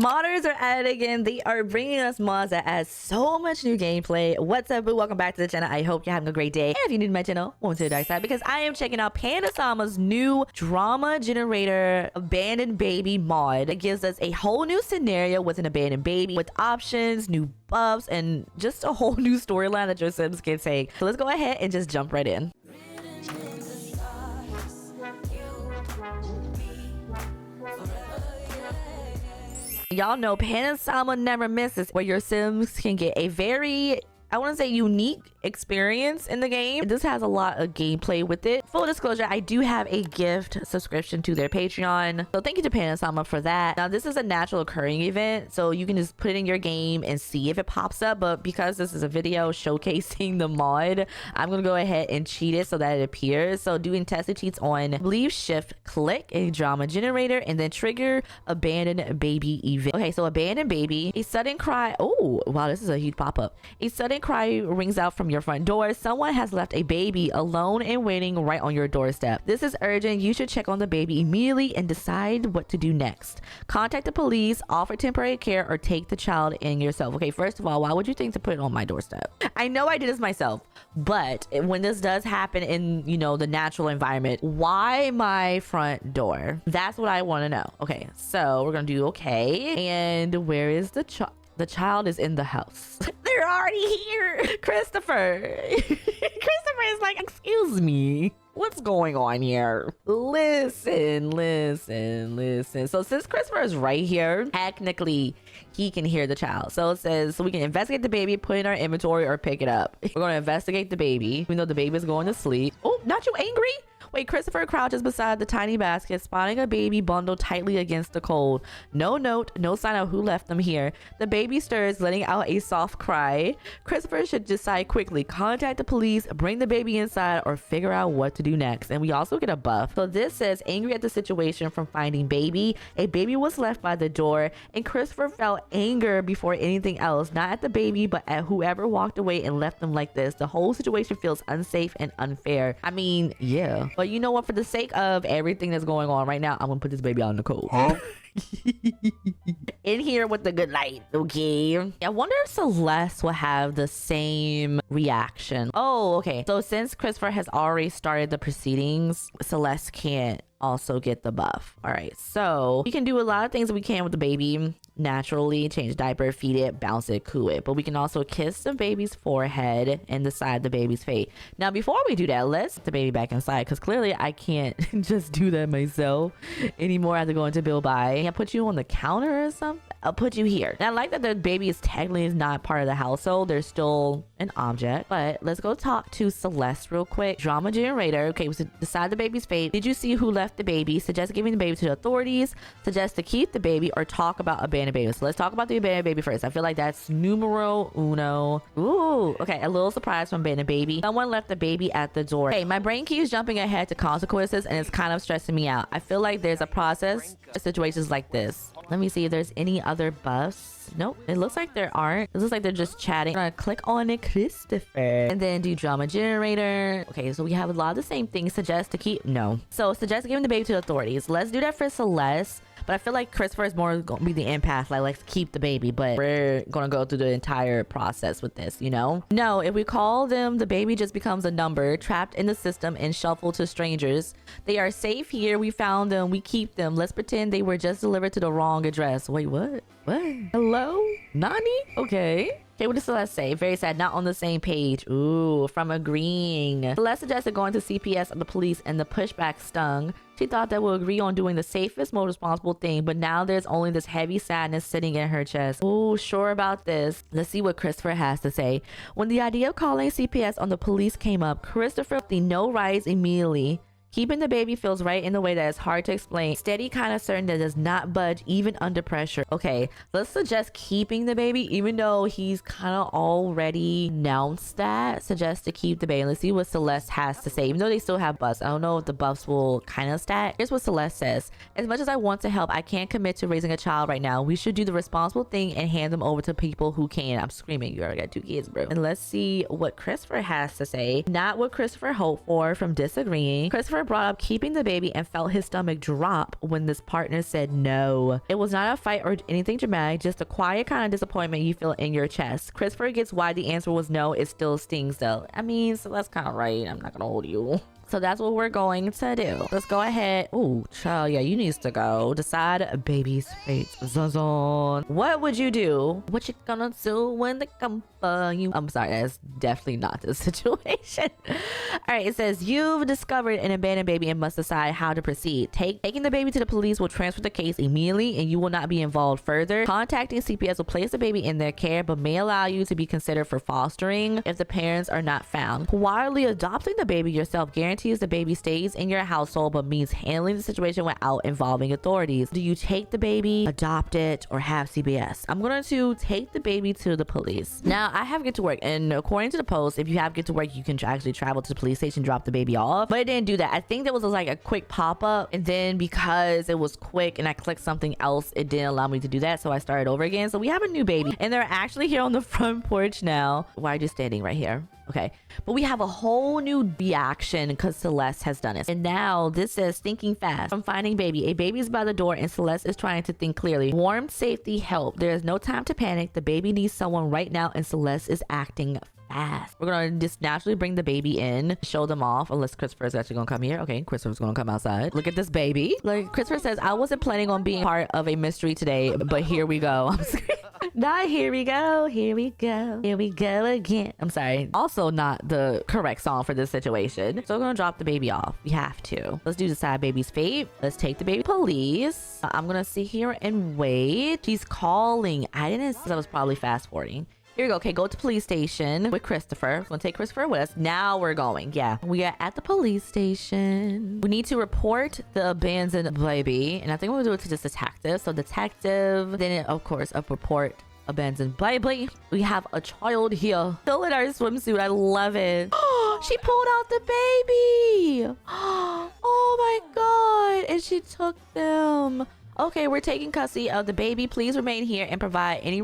Modders are at it again. They are bringing us mods that add so much new gameplay. What's up, boo? Welcome back to the channel. I hope you're having a great day. And if you're new to my channel, welcome to the dark side, because I am checking out Pandasama's new drama generator abandoned baby mod. It gives us a whole new scenario with an abandoned baby with options, new buffs, and just a whole new storyline that your Sims can take. So let's go ahead and just jump right in. Y'all know Pandasama never misses, where your Sims can get a very, I want to say, unique experience in the game. This has a lot of gameplay with it. Full disclosure, I do have a gift subscription to their Patreon, so thank you to Pandasama for that. Now, this is a natural occurring event, so you can just put it in your game and see if it pops up, but because this is a video showcasing the mod, I'm gonna go ahead and cheat it so that it appears. So doing tested cheats on, I believe, shift click a drama generator and then trigger abandoned baby event. Okay, so abandoned baby, a sudden cry. Oh wow, this is a huge pop-up. A sudden cry rings out from your front door. Someone has left a baby alone and waiting right on your doorstep. This is urgent. You should check on the baby immediately and decide what to do next. Contact the police, offer temporary care, or take the child in yourself. Okay, first of all, why would you think to put it on my doorstep? I know I did this myself, but when this does happen in, you know, the natural environment, why my front door? That's what I want to know. Okay, so we're gonna do okay. And where is the child? The child is in the house. They're already here. Christopher. Christopher is like, excuse me. What's going on here? Listen. So since Christopher is right here, technically he can hear the child. So it says, so we can investigate the baby, put in our inventory, or pick it up. We're going to investigate the baby, even though the baby is going to sleep. Oh, not you angry? Wait, Christopher crouches beside the tiny basket, spotting a baby bundled tightly against the cold. No note, no sign of who left them here. The baby stirs, letting out a soft cry. Christopher should decide quickly. Contact the police, bring the baby inside, or figure out what to do next. And we also get a buff. So this says, angry at the situation from finding baby. A baby was left by the door, and Christopher felt anger before anything else. Not at the baby, but at whoever walked away and left them like this. The whole situation feels unsafe and unfair. I mean, yeah. But you know what? For the sake of everything that's going on right now, I'm gonna put this baby out in the cold. Huh? In here with the good light, okay? I wonder if Celeste will have the same reaction. Oh, okay. So since Christopher has already started the proceedings, Celeste can't also get the buff. All right, so we can do a lot of things that we can with the baby naturally. Change diaper, feed it, bounce it, coo it, but we can also kiss the baby's forehead and decide the baby's fate. Now before we do that, let's put the baby back inside, because clearly I can't just do that myself anymore. I have to go into Bill Buy. I put you on the counter or something. I'll put you here. And I like that the baby is technically not part of the household. They're still an object. But let's go talk to Celeste real quick. Drama generator. Okay, so decide the baby's fate. Did you see who left the baby? Suggest giving the baby to the authorities. Suggest to keep the baby, or talk about abandoned baby. So let's talk about the abandoned baby first. I feel like that's numero uno. Ooh, okay. A little surprise from abandoned baby. Someone left the baby at the door. Hey, my brain keeps jumping ahead to consequences, and it's kind of stressing me out. I feel like there's a process for situations like this. Let me see if there's any other buffs. Nope, it looks like there aren't. It looks like they're just chatting. I'm gonna click on it, Christopher, and then do drama generator. Okay, so we have a lot of the same things. Suggest to keep, no. So suggest giving the baby to the authorities. Let's do that for Celeste. But I feel like Christopher is more going to be the empath, like, let's keep the baby, but we're going to go through the entire process with this, you know? No, if we call them, the baby just becomes a number, trapped in the system and shuffled to strangers. They are safe here. We found them. We keep them. Let's pretend they were just delivered to the wrong address. Wait, what? What? Hello? Nani? Okay. Okay, what does Celeste say? Very sad, not on the same page. Ooh, from agreeing. Celeste suggested going to CPS or the police, and the pushback stung. She thought that we'll agree on doing the safest, most responsible thing, but now there's only this heavy sadness sitting in her chest. Ooh, sure about this. Let's see what Christopher has to say. When the idea of calling CPS on the police came up, Christopher the no rise immediately. Keeping the baby feels right in a way that is hard to explain. Steady, kind of certain, that does not budge even under pressure. Okay, let's suggest keeping the baby, even though he's kind of already announced that. Suggest to keep the baby. Let's see what Celeste has to say. Even though they still have buffs, I don't know if the buffs will kind of stack. Here's what Celeste says. As much as I want to help, I can't commit to raising a child right now. We should do the responsible thing and hand them over to people who can. I'm screaming. You already got 2 kids, bro. And let's see what Christopher has to say. Not what Christopher hoped for from disagreeing. Christopher Christopher brought up keeping the baby and felt his stomach drop when this partner said no. It was not a fight or anything dramatic, just a quiet kind of disappointment you feel in your chest. Christopher gets why the answer was no. It still stings though. I mean, so that's kind of right. I'm not gonna hold you. So that's what we're going to do. Let's go ahead. Ooh, child, yeah, you needs to go. Decide a baby's fate. Zazon. What would you do? What you gonna do when they come for you? I'm sorry, that's definitely not the situation. All right, it says you've discovered an abandoned baby and must decide how to proceed. Taking the baby to the police will transfer the case immediately and you will not be involved further. Contacting CPS will place the baby in their care but may allow you to be considered for fostering if the parents are not found. Quietly adopting the baby yourself guarantees the baby stays in your household but means handling the situation without involving authorities. Do you take the baby, adopt it, or have CPS? I'm going to take the baby to the police. Now, I have Get to Work, and according to the post, if you have Get to Work, you can actually travel to the police station, drop the baby off, but it didn't do that. I think there was like a quick pop-up, and then because it was quick and I clicked something else, it didn't allow me to do that, so I started over again. So we have a new baby, and they're actually here on the front porch now. Why are you standing right here? Okay, but we have a whole new reaction because Celeste has done it. And now this says thinking fast. From finding baby. A baby is by the door and Celeste is trying to think clearly. Warmth, safety, help. There is no time to panic. The baby needs someone right now and Celeste is acting fast. We're gonna just naturally bring the baby in, show them off, unless Christopher is actually gonna come here. Okay, Christopher's gonna come outside. Look at this baby. Like Christopher says, I wasn't planning on being part of a mystery today, but here we go. I'm sorry. Not here we go, here we go, here we go again. I'm sorry. Also not the correct song for this situation. So we're gonna drop the baby off. We have to. Let's do decide baby's fate. Let's take the baby to police. I'm gonna sit here and wait. She's calling. I didn't see. I was probably fast forwarding. Here we go. Okay, go to police station with Christopher. We're gonna take Christopher with us. Now we're going. Yeah, we are at the police station. We need to report the abandoned baby, and I think we'll do it to this detective. So detective, then of course a report abandoned baby. We have a child here, still in our swimsuit. I love it. She pulled out the baby. Oh my god! And she took them. Okay, we're taking custody of the baby. Please remain here and provide any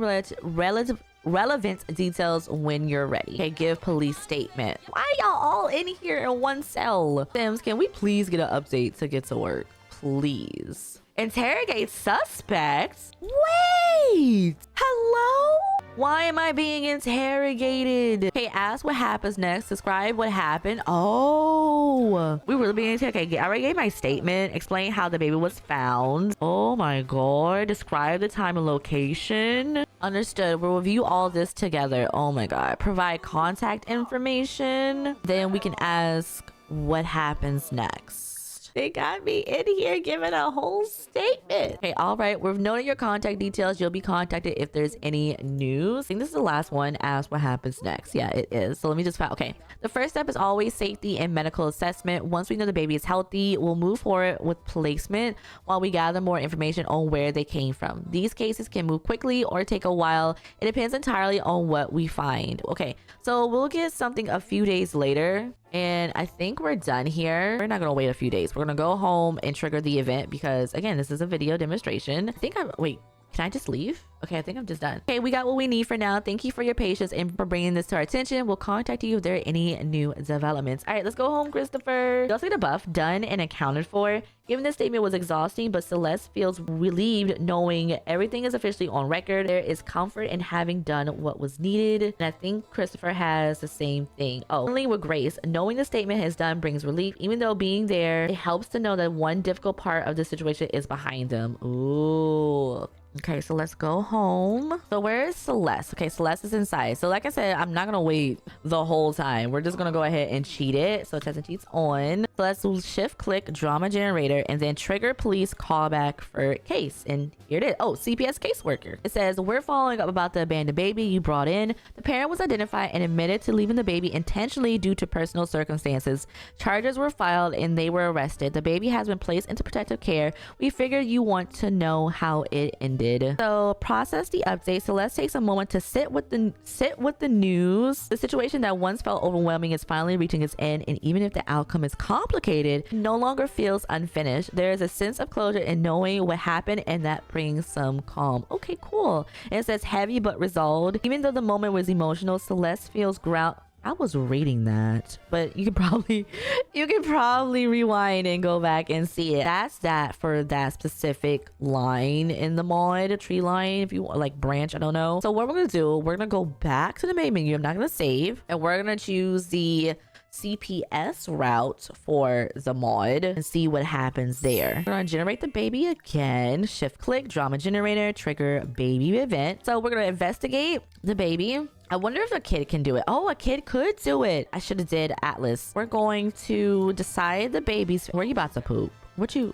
relevant details when you're ready. Okay, give police statement. Why y'all all in here in one cell? Sims, can we please get an update to Get to Work? Please. Interrogate suspects? Wait! Hello? Why am I being interrogated? Okay, ask what happens next. Describe what happened. Oh, we really being interrogated. Okay, I already gave my statement. Explain how the baby was found. Oh my god. Describe the time and location. Understood. We'll review all this together. Oh my god. Provide contact information. Then we can ask what happens next. They got me in here giving a whole statement. Okay, all right. We've noted your contact details. You'll be contacted if there's any news. I think this is the last one. Ask what happens next. Yeah, it is. So let me just find. Okay. The first step is always safety and medical assessment. Once we know the baby is healthy, we'll move forward with placement while we gather more information on where they came from. These cases can move quickly or take a while. It depends entirely on what we find. Okay, so we'll get something a few days later. And I think we're done here. We're not gonna wait a few days. We're gonna go home and trigger the event because again, this is a video demonstration. Wait, can I just leave? Okay, I think I'm just done. Okay, we got what we need for now. Thank you for your patience and for bringing this to our attention. We'll contact you if there are any new developments. All right, let's go home, Christopher. You also get a buff, done and accounted for. Given this statement was exhausting, but Celeste feels relieved knowing everything is officially on record. There is comfort in having done what was needed. And I think Christopher has the same thing. Oh, only with Grace, knowing the statement is done brings relief. Even though being there, it helps to know that one difficult part of the situation is behind them. Ooh. Okay, so let's go home. So where is Celeste? Okay, Celeste is inside. So like I said, I'm not gonna wait the whole time. We're just gonna go ahead and cheat it. So test and cheats on. So let's shift click drama generator and then trigger police callback for case. And here it is. Oh, CPS caseworker. It says, we're following up about the abandoned baby you brought in. The parent was identified and admitted to leaving the baby intentionally due to personal circumstances. Charges were filed and they were arrested. The baby has been placed into protective care. We figured you want to know how it ended. So process the update. So let's take a moment to sit with the news. The situation that once felt overwhelming is finally reaching its end, and even if the outcome is complicated, it no longer feels unfinished. There is a sense of closure in knowing what happened, and that brings some calm. Okay, cool. And it says heavy but resolved. Even though the moment was emotional, Celeste feels I was reading that, but you can probably rewind and go back and see it. That's that for that specific line in the mod, tree line, if you want, like branch, I don't know. So what we're gonna do, we're gonna go back to the main menu. I'm not gonna save, and we're gonna choose the CPS route for the mod and see what happens there. We're gonna generate the baby again. Shift click, drama generator, trigger baby event. So we're gonna investigate the baby. I wonder if a kid can do it. Oh, a kid could do it. I should have did Atlas. We're going to decide the baby's. Where you about to poop? What you?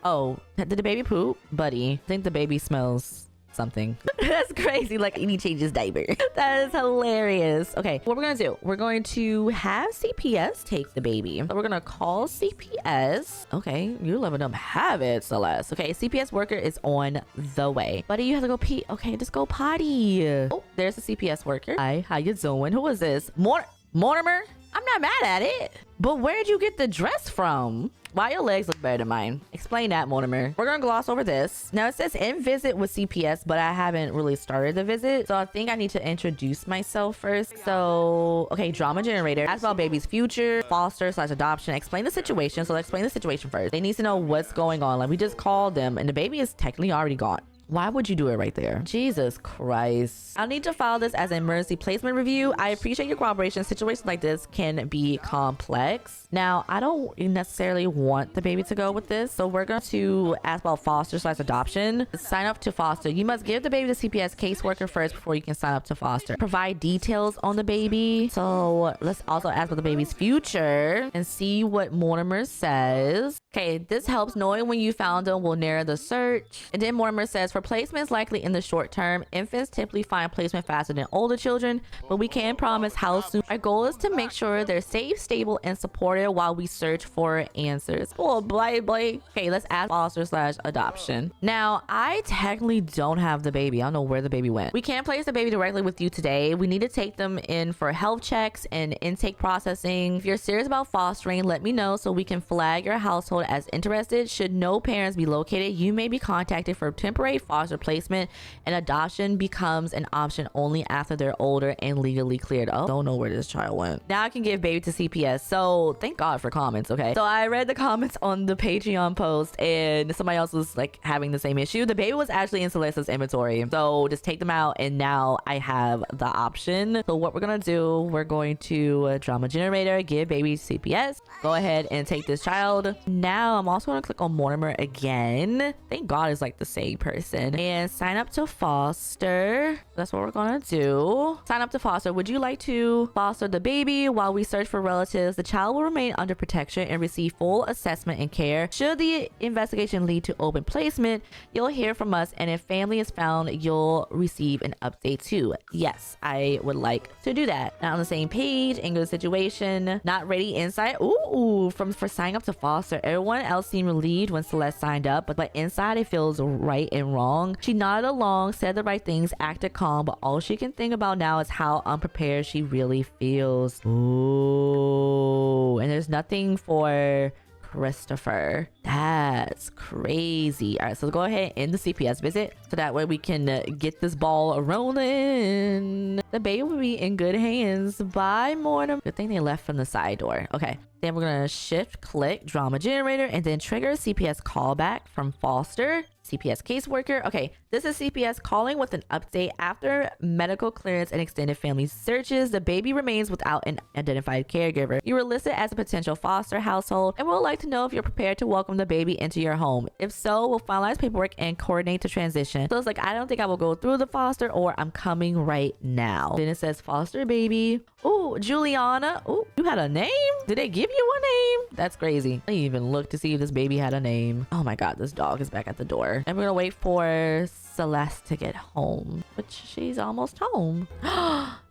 Oh, did the baby poop? Buddy, I think the baby smells something. That's crazy. Like he changes diaper. That is hilarious. Okay, what we're gonna do, we're going to have CPS take the baby. So we're gonna call CPS. Okay, you letting them have it, Celeste. Okay, CPS worker is on the way. Buddy, you have to go pee. Okay, just go potty. Oh, there's the CPS worker. Hi, how you doing? Who is this? Mortimer? I'm not mad at it, but where'd you get the dress from? Why your legs look better than mine? Explain that, Mortimer. We're gonna gloss over this. Now it says in visit with CPS, but I haven't really started the visit. So I think I need to introduce myself first. So, okay, drama generator. Ask about baby's future, foster / adoption. Explain the situation. So let's explain the situation first. They need to know what's going on. Like we just called them and the baby is technically already gone. Why would you do it right there? Jesus Christ. I'll need to file this as an emergency placement review. I appreciate your cooperation. Situations like this can be complex. Now, I don't necessarily want the baby to go with this. So we're going to ask about foster / adoption. Sign up to foster. You must give the baby to CPS caseworker first before you can sign up to foster. Provide details on the baby. So let's also ask about the baby's future and see what Mortimer says. Okay, this helps. Knowing when you found them will narrow the search. And then Mortimer says, for placements likely in the short term, infants typically find placement faster than older children, but we can't promise how soon. Our goal is to make sure they're safe, stable, and supported while we search for answers. Oh, blah. Okay, let's ask foster / adoption. Now, I technically don't have the baby. I don't know where the baby went. We can't place the baby directly with you today. We need to take them in for health checks and intake processing. If you're serious about fostering, let me know so we can flag your household as interested. Should no parents be located, you may be contacted for temporary foster placement, and adoption becomes an option only after they're older and legally cleared. Oh, don't know where this child went. Now I can give baby to CPS. So thank God for comments. Okay, so I read the comments on the Patreon post and somebody else was like having the same issue. The baby was actually in Celeste's inventory, so just take them out and now I have the option. So what we're gonna do, we're going to drama generator, give baby CPS, go ahead and take this child. Now I'm also gonna click on Mortimer again. Thank God it's like the same person, and sign up to foster. That's what we're gonna do. Sign up to foster. Would you like to foster the baby while we search for relatives? The child will remain under protection and receive full assessment and care. Should the investigation lead to open placement, you'll hear from us, and if family is found, you'll receive an update too. Yes, I would like to do that. Not on the same page. In good situation. Not ready inside. Ooh, for signing up to foster. Everyone else seemed relieved when Celeste signed up, but inside it feels right and wrong. She nodded along, said the right things, acted calm, but all she can think about now is how unprepared she really feels. Ooh, and there's nothing for Christopher. That's crazy. All right, so go ahead and end the CPS visit so that way we can get this ball rolling. The baby will be in good hands. Bye, Mortimer. Good thing they left from the side door. Okay, then we're gonna shift click drama generator and then trigger CPS callback from foster. CPS caseworker. Okay, this is CPS calling with an update. After medical clearance and extended family searches, the baby remains without an identified caregiver. You were listed as a potential foster household and would like to know if you're prepared to welcome the baby into your home. If so, we'll finalize paperwork and coordinate the transition. So it's like, I don't think I will go through the foster, or I'm coming right now. Then it says foster baby. Oh, Juliana. Oh, you had a name? Did they give you a name? That's crazy. I didn't even look to see if this baby had a name. Oh my God, this dog is back at the door. And we're gonna wait for Celeste to get home, which she's almost home.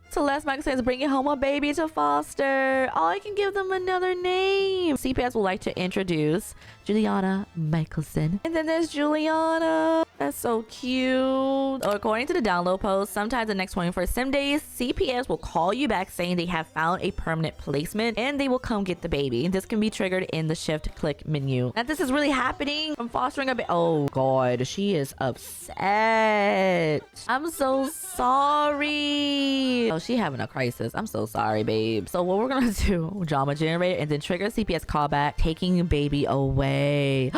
Celeste Michael says, bringing home a baby to foster. Oh, I can give them another name. CPS would like to introduce Juliana Michelson. And then there's Juliana. That's so cute. According to the download post, sometime the next 24 sim days, CPS will call you back saying they have found a permanent placement and they will come get the baby. This can be triggered in the shift click menu. Now this is really happening. I'm fostering a baby. Oh god, she is upset. I'm so sorry. Oh, she having a crisis. I'm so sorry, babe. So what we're gonna do, drama generator, and then trigger CPS callback, taking baby away.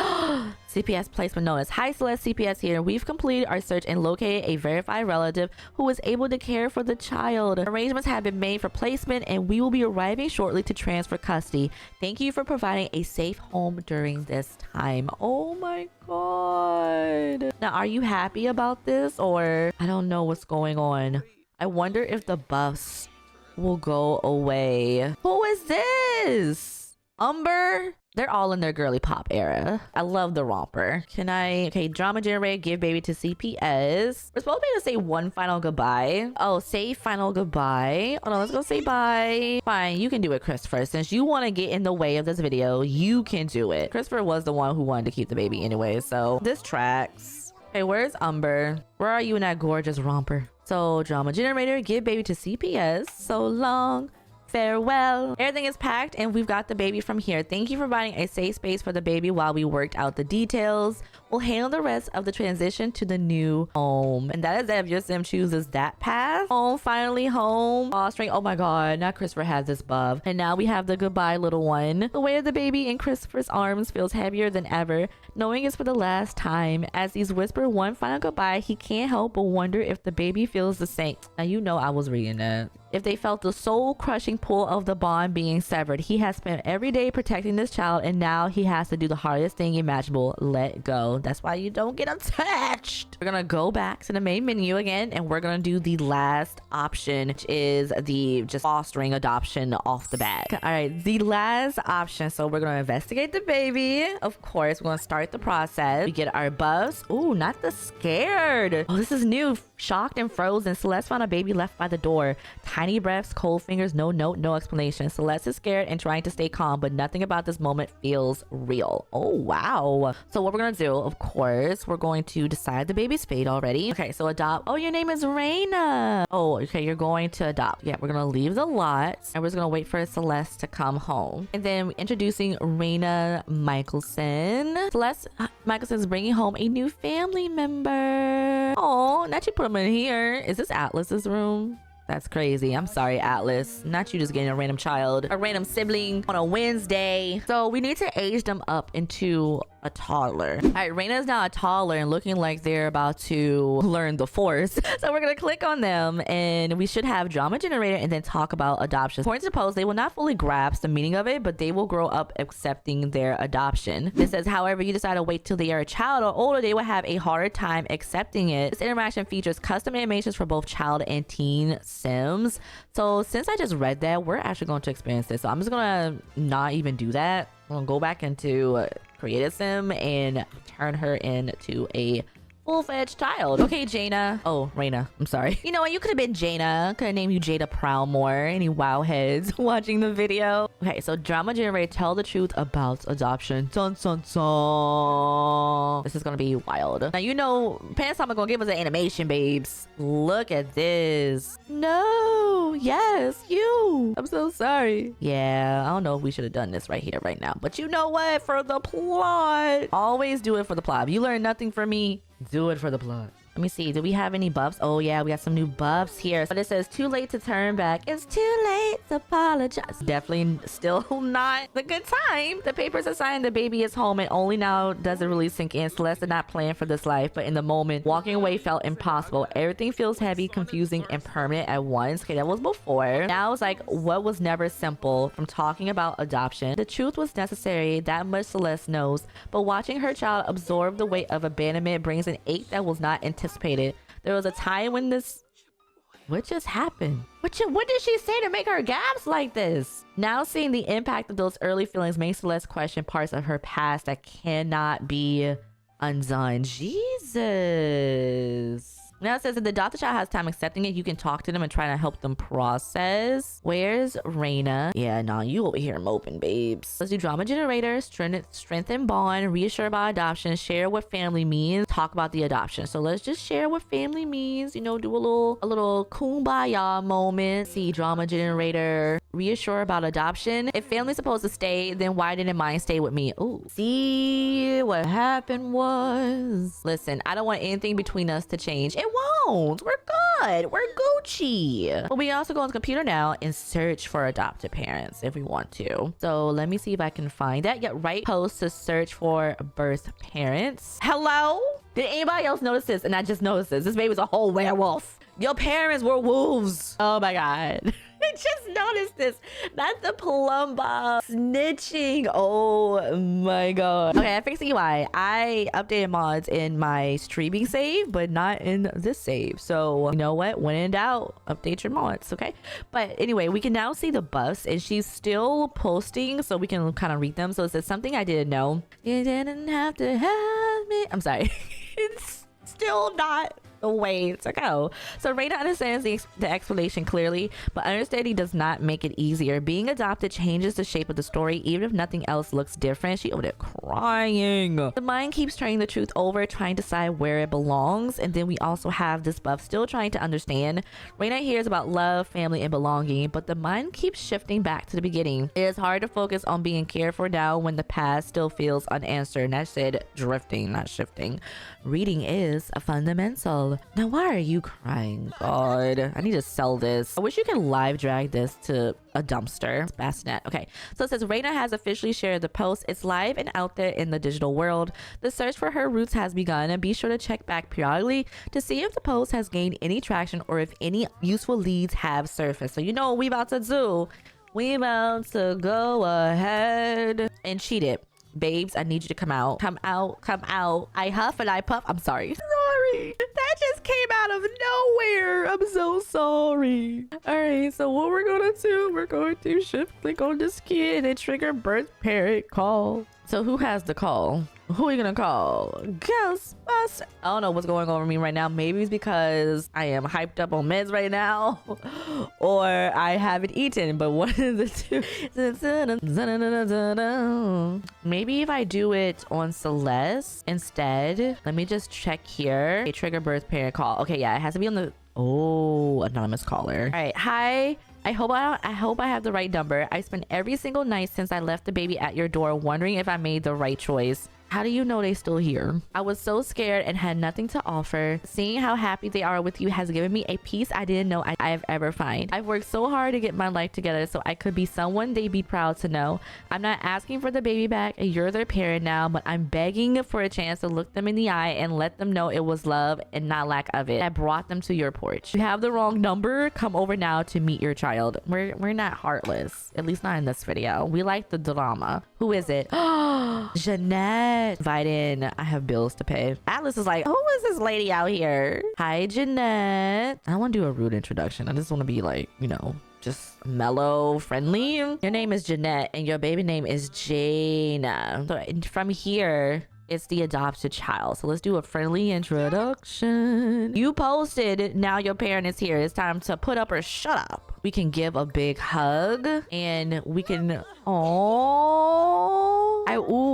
CPS placement notice. Hi Celeste, CPS here. We've completed our search and located a verified relative who is able to care for the child. Arrangements have been made for placement and we will be arriving shortly to transfer custody. Thank you for providing a safe home during this time. Oh my god. Now, are you happy about this, or I don't know what's going on? I wonder if the buffs will go away. Who is this? Umber? They're all in their girly pop era. I love the romper. Okay, drama generator, give baby to CPS. We're supposed to be able to say one final goodbye. Oh, say final goodbye. Hold on, let's go say bye. Fine, you can do it, Christopher. Since you want to get in the way of this video, you can do it. Christopher was the one who wanted to keep the baby anyway, so this tracks. Okay, where's Umber? Where are you in that gorgeous romper? So, drama generator, give baby to CPS. So long. Farewell. Everything is packed and we've got the baby from here. Thank you for providing a safe space for the baby while we worked out the details. We'll handle the rest of the transition to the new home. And that is that if your sim chooses that path. Home, finally home. Fostering. Oh my god, now Christopher has this buff. And now we have the goodbye little one. The weight of the baby in Christopher's arms feels heavier than ever, knowing it's for the last time. As he's whispered one final goodbye, he can't help but wonder if the baby feels the same. Now you know I was reading that. If they felt the soul-crushing pull of the bond being severed. He has spent every day protecting this child and now he has to do the hardest thing imaginable, let go. That's why you don't get attached. We're gonna go back to the main menu again and we're gonna do the last option, which is the just fostering adoption off the bat. All right, the last option. So we're gonna investigate the baby. Of course, we're gonna start the process. We get our buffs. Ooh, not the scared. Oh, this is new. Shocked and frozen. Celeste found a baby left by the door. Tiny breaths, cold fingers, no note, no explanation. Celeste is scared and trying to stay calm, but nothing about this moment feels real. Oh, wow. So what we're going to do, of course, we're going to decide the baby's fate already. Okay, so adopt. Oh, your name is Raina. Oh, okay, you're going to adopt. Yeah, we're going to leave the lot and we're just going to wait for Celeste to come home. And then introducing Raina Michelson. Celeste Michelson is bringing home a new family member. Oh, not you put him in here. Is this Atlas's room? That's crazy. I'm sorry, Atlas. Not you just getting a random child, a random sibling on a Wednesday. So we need to age them up into a toddler. All right, Raina is now a toddler and looking like they're about to learn the force. So we're gonna click on them and we should have drama generator and then talk about adoption. According to the post, they will not fully grasp the meaning of it, but they will grow up accepting their adoption. It says, however, you decide to wait till they are a child or older, they will have a harder time accepting it. This interaction features custom animations for both child and teen sims. So since I just read that, we're actually going to experience this. So I'm just gonna not even do that. I'm gonna go back into create a sim and turn her into a full-fledged child. Okay, Jaina. Oh, Raina. I'm sorry. You know what? You could have been Jaina. Could have named you Jada Prowmore. Any wow heads watching the video? Okay, so drama generator, tell the truth about adoption. Dun, dun, dun. This is gonna be wild. Now, you know, Pandasama gonna give us an animation, babes. Look at this. No. Yes, you. I'm so sorry. Yeah, I don't know if we should have done this right here, right now. But you know what? For the plot. Always do it for the plot. If you learn nothing from me, do it for the plot. Let me see. Do we have any buffs? Oh yeah, we got some new buffs here. But it says too late to turn back. It's too late to apologize. Definitely still not the good time. The papers are signed. The baby is home, and only now does it really sink in. Celeste did not plan for this life, but in the moment, walking away felt impossible. Everything feels heavy, confusing, and permanent at once. Okay, that was before. Now it's like what was never simple. From talking about adoption, the truth was necessary. That much Celeste knows. But watching her child absorb the weight of abandonment brings an ache that was not anticipated. There was a time when this... What just happened? What did she say to make her gasp like this? Now seeing the impact of those early feelings makes Celeste question parts of her past that cannot be undone. Jesus. Now it says if the adopted child has time accepting it, you can talk to them and try to help them process. Where's Raina? Yeah, nah, you over here moping, babes. Let's do drama generator, strengthen bond, reassure about adoption, share what family means, talk about the adoption. So let's just share what family means, you know, do a little kumbaya moment. See, drama generator, reassure about adoption. If family's supposed to stay, then why didn't mine stay with me? Oh, see, what happened was, listen, I don't want anything between us to change. It won't. We're good. We're Gucci. But we can also go on the computer now and search for adopted parents if we want to. So let me see if I can find that. Yeah, right post to search for birth parents. Hello? Did anybody else notice this? And I just noticed this. This baby was a whole werewolf. Your parents were wolves. Oh my God. I just noticed this. Not the plumber snitching. Oh my God. Okay, I fixed the UI. I updated mods in my streaming save, but not in this save. So you know what? When in doubt, update your mods, okay? But anyway, we can now see the buffs and she's still posting so we can kind of read them. So it says something I didn't know. You didn't have to have me. I'm sorry. It's still not the way to go. So Raina understands the explanation clearly, but understanding does not make it easier. Being adopted changes the shape of the story, even if nothing else looks different. She over there crying. The mind keeps turning the truth over, trying to decide where it belongs. And then we also have this buff still trying to understand. Raina hears about love, family, and belonging, but the mind keeps shifting back to the beginning. It is hard to focus on being cared for now when the past still feels unanswered. And I said drifting, not shifting. Reading is a fundamental. Now why are you crying? God, I need to sell this. I wish you could live drag this to a dumpster. It's Bassinet. Okay, so it says Raina has officially shared the post. It's live and out there in the digital world. The search for her roots has begun, and be sure to check back periodically to see if the post has gained any traction or if any useful leads have surfaced. So you know what we about to do. We about to go ahead and cheat it. Babes, I need you to come out. Come out. Come out. I huff and I puff. I'm sorry. Sorry. That just came out of nowhere. I'm so sorry. All right. So what we're going to do, we're going to shift click on this kid and trigger birth parent call. So who has the call? Who are you gonna call? Ghostbusters. I don't know what's going on with me right now. Maybe it's because I am hyped up on meds right now, or I haven't eaten, but one of the two. Maybe if I do it on Celeste instead. Let me just check here. Okay, trigger birth parent call. Okay, yeah, it has to be on the anonymous caller. All right, hi. I hope I have the right number. I spent every single night since I left the baby at your door wondering if I made the right choice. How do you know they still here? I was so scared and had nothing to offer. Seeing how happy they are with you has given me a peace I didn't know I have ever find. I've worked so hard to get my life together so I could be someone they'd be proud to know. I'm not asking for the baby back. You're their parent now, but I'm begging for a chance to look them in the eye and let them know it was love and not lack of it that brought them to your porch. You have the wrong number. Come over now to meet your child. We're not heartless. At least not in this video. We like the drama. Who is it? Jeanette. Invite in. I have bills to pay. Atlas is like, who is this lady out here? Hi, Jeanette. I don't want to do a rude introduction. I just want to be like, you know, just mellow, friendly. Your name is Jeanette and your baby name is Jaina. So from here, it's the adopted child. So let's do a friendly introduction. You posted, now your parent is here. It's time to put up or shut up. We can give a big hug and we can,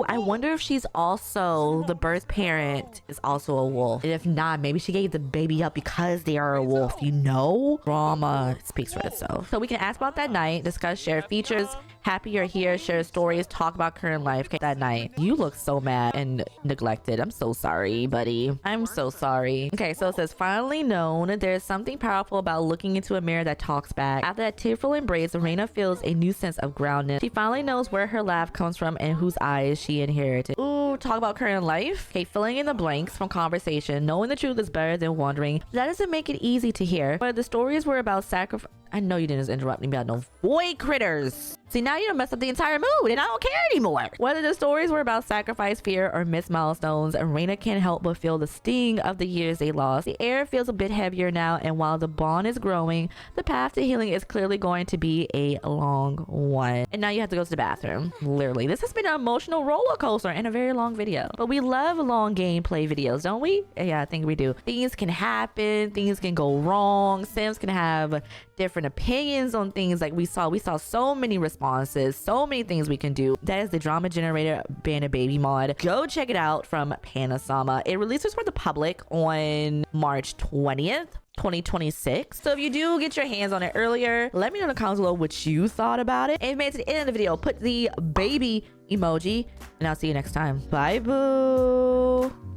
I wonder if she's also, the birth parent is also a wolf. And if not, maybe she gave the baby up because they are a wolf, you know? Drama speaks for itself. So we can ask about that night, discuss shared features, happy you're here, share stories, talk about current life. Okay, that night. You look so mad and neglected. I'm so sorry, buddy. I'm so sorry. Okay, so it says, finally known, there's something powerful about looking into a mirror that talks back. After that tearful embrace, Raina feels a new sense of groundedness. She finally knows where her laugh comes from and whose eyes she inherited. Ooh, talk about current life. Okay, filling in the blanks from conversation. Knowing the truth is better than wondering. That doesn't make it easy to hear. But the stories were about sacrifice. I know you didn't just interrupt me about no void critters. See, now you done messed up the entire mood and I don't care anymore. Whether the stories were about sacrifice, fear, or missed milestones, Reina can't help but feel the sting of the years they lost. The air feels a bit heavier now, and while the bond is growing, the path to healing is clearly going to be a long one. And now you have to go to the bathroom. Literally, this has been an emotional roller coaster and a very long video. But we love long gameplay videos, don't we? Yeah, I think we do. Things can happen, things can go wrong, Sims can have different opinions on things. Like we saw so many responses, so many things we can do. That is the drama generator Band Baby mod. Go check it out from Pandasama. It releases for the public on March 20th. 2026. So if you do get your hands on it earlier, let me know in the comments below what you thought about it. And if you made it to the end of the video, put the baby emoji, and I'll see you next time. Bye, boo.